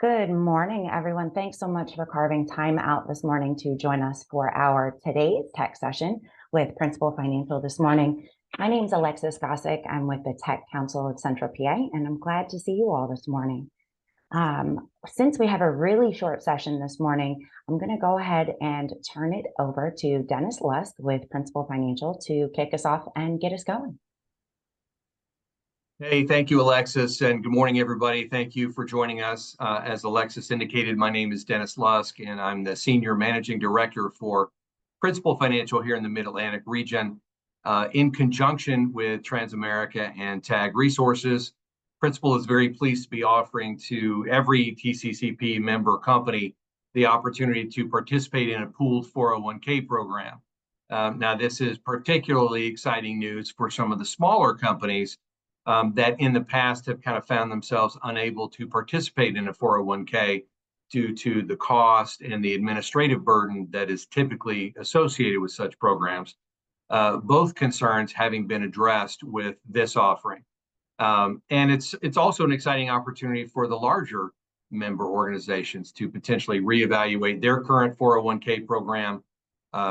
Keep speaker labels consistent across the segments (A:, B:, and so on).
A: Good morning, everyone. Thanks so much for carving time out this morning to join us for our today's tech session with Principal Financial this morning. My name is Alexis Gossick. I'm with the Tech Council of Central PA, and I'm glad to see you all this morning. Since we have a really short session this morning, I'm going to go ahead and turn it over to Dennis Lusk with Principal Financial to kick us off and get us going.
B: Hey, thank you, Alexis, and good morning, everybody. Thank you for joining us. As Alexis indicated, my name is Dennis Lusk, and I'm the Senior Managing Director for Principal Financial here in the Mid-Atlantic region. In conjunction with Transamerica and TAG Resources, Principal is very pleased to be offering to every TCCP member company the opportunity to participate in a pooled 401k program. Now, this is particularly exciting news for some of the smaller companies that in the past have kind of found themselves unable to participate in a 401k due to the cost and the administrative burden that is typically associated with such programs. Both concerns having been addressed with this offering. And it's also an exciting opportunity for the larger member organizations to potentially reevaluate their current 401k program.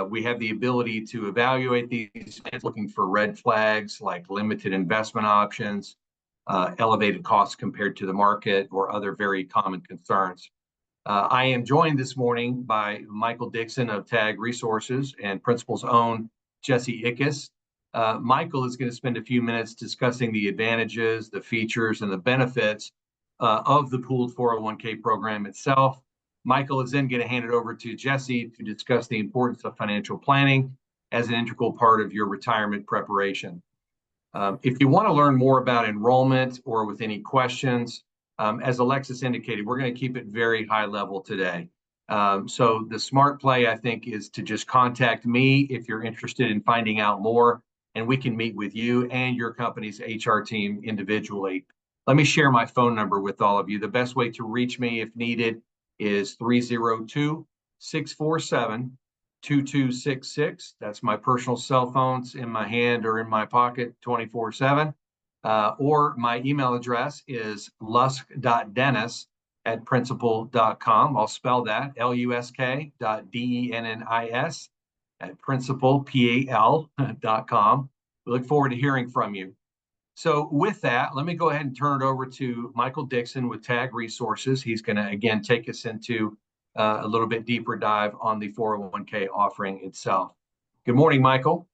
B: We have the ability to evaluate these, looking for red flags like limited investment options, elevated costs compared to the market, or other very common concerns. I am joined this morning by Michael Dixon of TAG Resources and Principal's own Jesse Ickes. Michael is going to spend a few minutes discussing the advantages, the features, and the benefits of the pooled 401k program itself. Michael is then going to hand it over to Jesse to discuss the importance of financial planning as an integral part of your retirement preparation. If you want to learn more about enrollment or with any questions, as Alexis indicated, we're going to keep it very high level today. So the smart play, I think, is to just contact me if you're interested in finding out more, and we can meet with you and your company's HR team individually. Let me share my phone number with all of you. The best way to reach me if needed is 302-647-2266. That's my personal cell phone. It's in my hand or in my pocket 24/7. Or my email address is lusk.dennis@principal.com. I'll spell that, lusk.dennis @principal.com. We look forward to hearing from you. So with that, let me go ahead and turn it over to Michael Dixon with TAG Resources. He's going to, again, take us into a little bit deeper dive on the 401k offering itself. Good morning, Michael.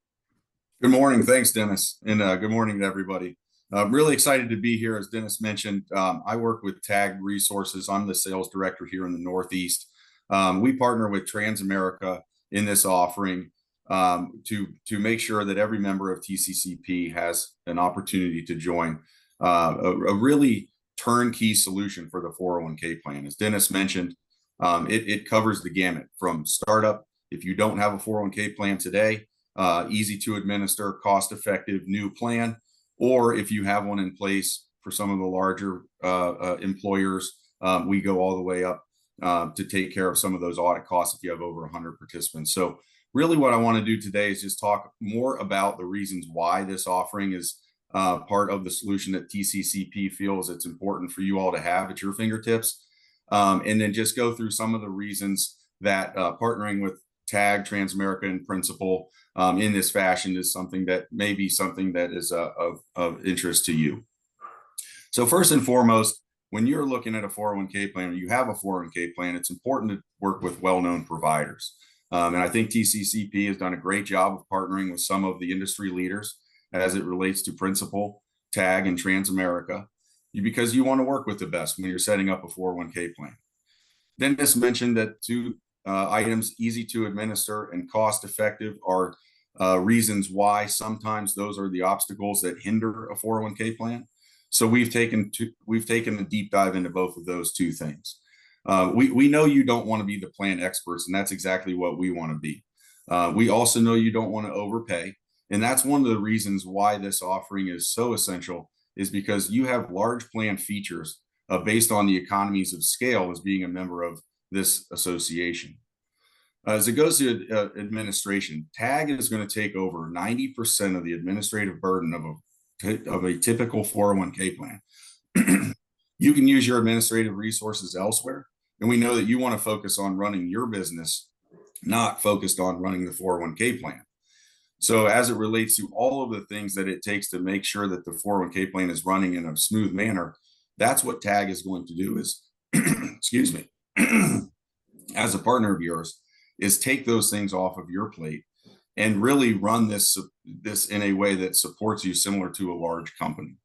C: Good morning. Thanks, Dennis. And good morning to everybody. I'm really excited to be here. As Dennis mentioned, I work with TAG Resources. I'm the sales director here in the Northeast. We partner with Transamerica in this offering to make sure that every member of TCCP has an opportunity to join a really turnkey solution for the 401k plan. As Dennis mentioned, it covers the gamut from startup. If you don't have a 401k plan today, easy to administer, cost-effective new plan, or if you have one in place for some of the larger employers, we go all the way up to take care of some of those audit costs if you have over 100 participants. So really what I want to do today is just talk more about the reasons why this offering is part of the solution that TCCP feels it's important for you all to have at your fingertips. And then just go through some of the reasons that partnering with TAG, Transamerica, and Principal in this fashion is something that may be something that is of interest to you. So first and foremost, when you're looking at a 401k plan, or you have a 401k plan, it's important to work with well-known providers. And I think TCCP has done a great job of partnering with some of the industry leaders as it relates to Principal, TAG, and Transamerica, because you want to work with the best when you're setting up a 401k plan. Dennis mentioned that two items, easy to administer and cost effective, are reasons why sometimes those are the obstacles that hinder a 401k plan. So we've taken a deep dive into both of those two things. We know you don't want to be the plan experts, and that's exactly what we want to be. We also know you don't want to overpay, and that's one of the reasons why this offering is so essential, is because you have large plan features based on the economies of scale as being a member of this association. As it goes to administration, TAG is going to take over 90% of the administrative burden of a typical 401k plan. You can use your administrative resources elsewhere. And we know that you want to focus on running your business, not focused on running the 401k plan. So as it relates to all of the things that it takes to make sure that the 401k plan is running in a smooth manner, that's what TAG is going to do is, excuse me, as a partner of yours, is take those things off of your plate and really run this in a way that supports you similar to a large company.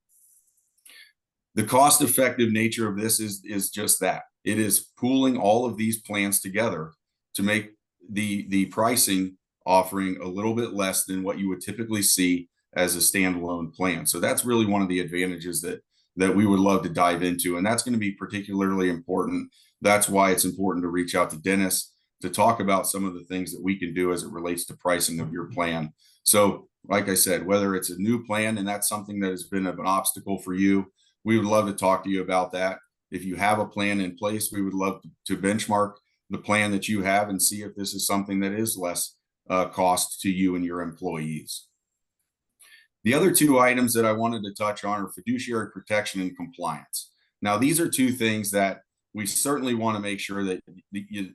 C: The cost-effective nature of this is just that. It is pooling all of these plans together to make the pricing offering a little bit less than what you would typically see as a standalone plan. So that's really one of the advantages that we would love to dive into. And that's going to be particularly important. That's why it's important to reach out to Dennis to talk about some of the things that we can do as it relates to pricing of your plan. So like I said, whether it's a new plan and that's something that has been an obstacle for you, we would love to talk to you about that. If you have a plan in place, we would love to benchmark the plan that you have and see if this is something that is less cost to you and your employees. The other two items that I wanted to touch on are fiduciary protection and compliance. Now, these are two things that we certainly want to make sure that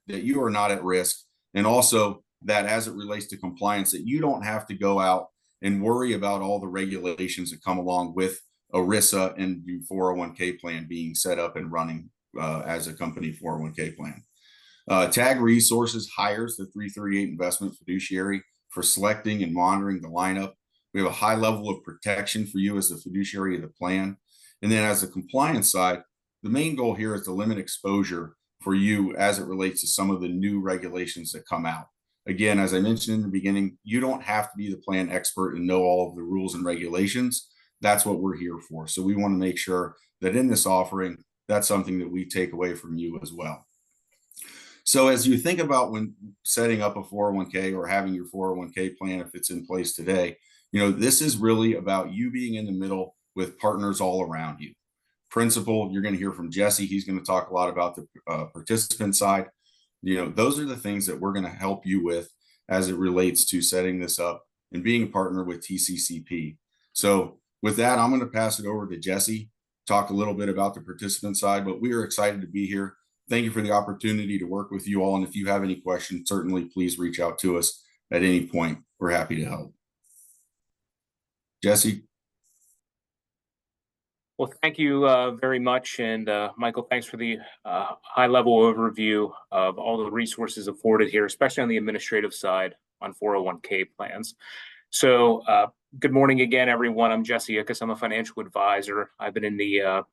C: you are not at risk, and also that as it relates to compliance, that you don't have to go out and worry about all the regulations that come along with ERISA and your 401k plan being set up and running as a company 401k plan. TAG Resources hires the 338 investment fiduciary for selecting and monitoring the lineup. We have a high level of protection for you as the fiduciary of the plan. And then as the compliance side, the main goal here is to limit exposure for you as it relates to some of the new regulations that come out. Again, as I mentioned in the beginning, you don't have to be the plan expert and know all of the rules and regulations. That's what we're here for. So we want to make sure that in this offering, that's something that we take away from you as well. So as you think about when setting up a 401k or having your 401k plan, if it's in place today, this is really about you being in the middle with partners all around you. Principal, you're going to hear from Jesse. He's going to talk a lot about the participant side. Those are the things that we're going to help you with as it relates to setting this up and being a partner with TCCP. So with that, I'm going to pass it over to Jesse, talk a little bit about the participant side, but we are excited to be here. Thank you for the opportunity to work with you all. And if you have any questions, certainly please reach out to us at any point. We're happy to help. Jesse.
D: Well, thank you very much. And Michael, thanks for the high-level overview of all the resources afforded here, especially on the administrative side on 401k plans. So good morning again, everyone. I'm Jesse Ickes. I'm a financial advisor. I've been in the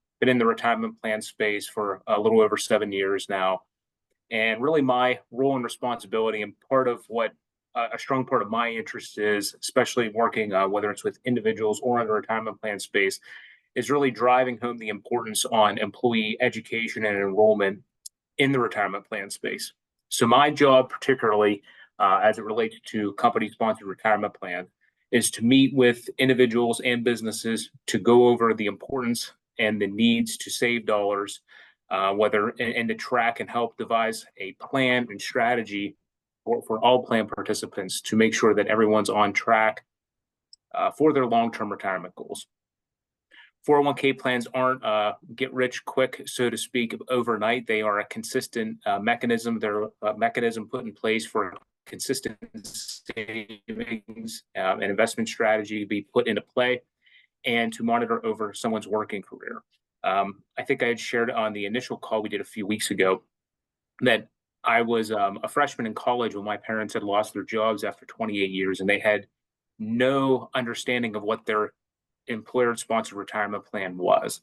D: retirement plan space for a little over 7 years now. And really my role and responsibility and part of what a strong part of my interest is, especially working, whether it's with individuals or in the retirement plan space, is really driving home the importance on employee education and enrollment in the retirement plan space. So my job, particularly as it relates to company-sponsored retirement plan, is to meet with individuals and businesses to go over the importance and the needs to save dollars, and to track and help devise a plan and strategy for all plan participants to make sure that everyone's on track for their long-term retirement goals. 401k plans aren't get rich quick, so to speak, overnight. They are a consistent mechanism. They're a mechanism put in place for consistent savings and investment strategy to be put into play and to monitor over someone's working career. I think I had shared on the initial call we did a few weeks ago that I was a freshman in college when my parents had lost their jobs after 28 years, and they had no understanding of what their employer-sponsored retirement plan was.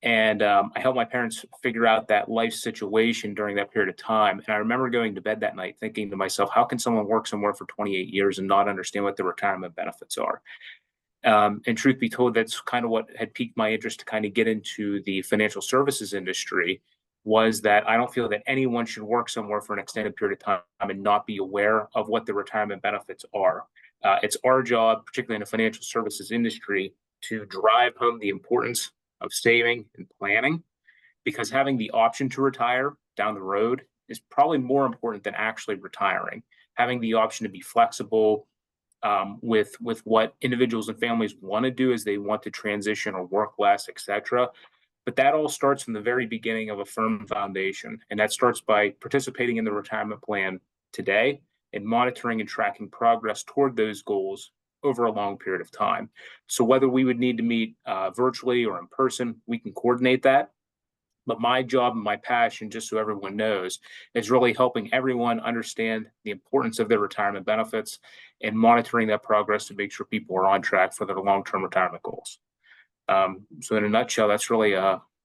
D: And I helped my parents figure out that life situation during that period of time. And I remember going to bed that night thinking to myself, how can someone work somewhere for 28 years and not understand what their retirement benefits are? And truth be told, that's kind of what had piqued my interest to kind of get into the financial services industry, was that I don't feel that anyone should work somewhere for an extended period of time and not be aware of what the retirement benefits are. It's our job, particularly in the financial services industry, to drive home the importance of saving and planning, because having the option to retire down the road is probably more important than actually retiring. Having the option to be flexible with what individuals and families want to do as they want to transition or work less, etc. But that all starts from the very beginning of a firm foundation. And that starts by participating in the retirement plan today and monitoring and tracking progress toward those goals over a long period of time. So whether we would need to meet virtually or in person, we can coordinate that. But my job and my passion, just so everyone knows, is really helping everyone understand the importance of their retirement benefits and monitoring that progress to make sure people are on track for their long-term retirement goals. So in a nutshell, that's really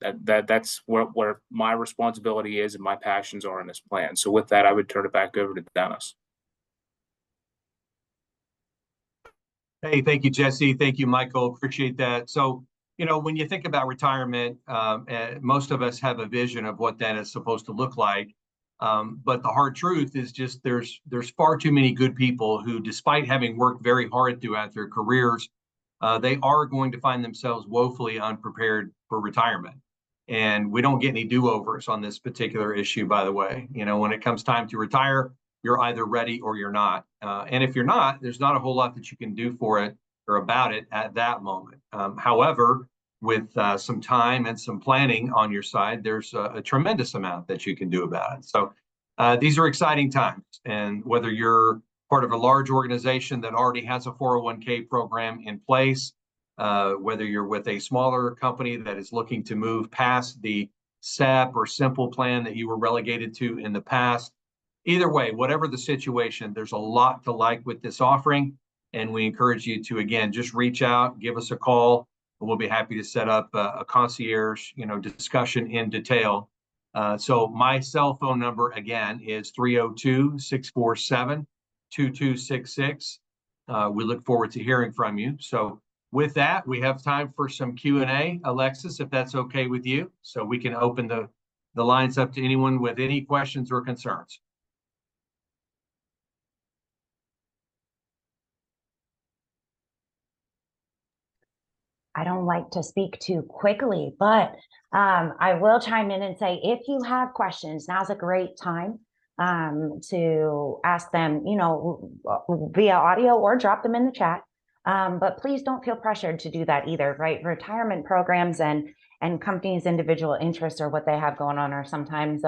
D: that's where my responsibility is and my passions are in this plan. So with that, I would turn it back over to Dennis.
B: Hey, thank you, Jesse. Thank you, Michael. Appreciate that. So, when you think about retirement, most of us have a vision of what that is supposed to look like. But the hard truth is just there's far too many good people who, despite having worked very hard throughout their careers, they are going to find themselves woefully unprepared for retirement. And we don't get any do-overs on this particular issue, by the way. When it comes time to retire, you're either ready or you're not. And if you're not, there's not a whole lot that you can do for it or about it at that moment. However, with some time and some planning on your side, there's a tremendous amount that you can do about it. So these are exciting times. And whether you're part of a large organization that already has a 401k program in place, whether you're with a smaller company that is looking to move past the SEP or simple plan that you were relegated to in the past, either way, whatever the situation, there's a lot to like with this offering. And we encourage you to, again, just reach out, give us a call. We'll be happy to set up a concierge, discussion in detail. So my cell phone number, again, is 302-647-2266. We look forward to hearing from you. So with that, we have time for some Q&A, Alexis, if that's okay with you, so we can open the lines up to anyone with any questions or concerns.
A: I don't like to speak too quickly, but I will chime in and say, if you have questions, now's a great time to ask them, via audio or drop them in the chat. But please don't feel pressured to do that either, right? Retirement programs and companies' individual interests or what they have going on are sometimes,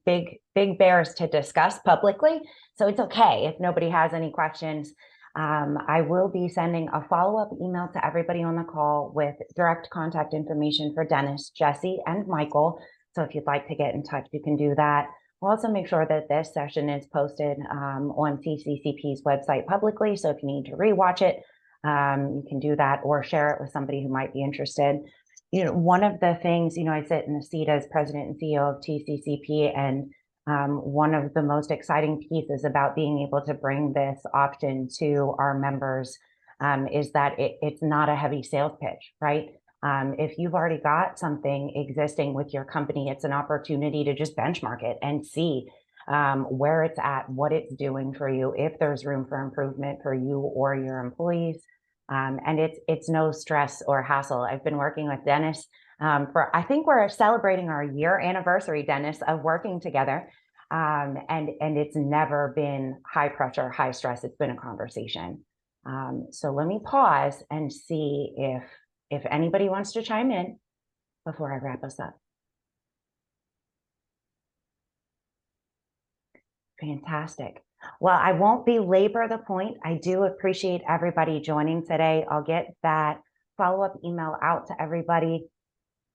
A: big bears to discuss publicly. So it's okay if nobody has any questions. I will be sending a follow-up email to everybody on the call with direct contact information for Dennis, Jesse, and Michael. So if you'd like to get in touch, you can do that. We'll also make sure that this session is posted on CCCP's website publicly. So if you need to rewatch it, you can do that or share it with somebody who might be interested. One of the things, I sit in the seat as president and CEO of TCCP, and one of the most exciting pieces about being able to bring this option to our members is that it's not a heavy sales pitch, right? If you've already got something existing with your company, it's an opportunity to just benchmark it and see where it's at, what it's doing for you, if there's room for improvement for you or your employees. And it's no stress or hassle. I've been working with Dennis I think we're celebrating our year anniversary, Dennis, of working together. And it's never been high pressure, high stress. It's been a conversation. So let me pause and see if anybody wants to chime in before I wrap us up. Fantastic. Well, I won't belabor the point. I do appreciate everybody joining today. I'll get that follow-up email out to everybody.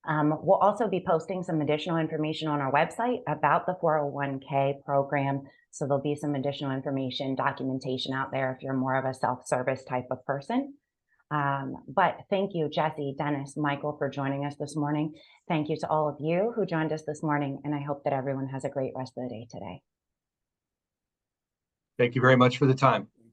A: We'll also be posting some additional information on our website about the 401k program. So there'll be some additional information, documentation out there if you're more of a self-service type of person. But thank you, Jesse, Dennis, Michael, for joining us this morning. Thank you to all of you who joined us this morning, and I hope that everyone has a great rest of the day today.
B: Thank you very much for the time.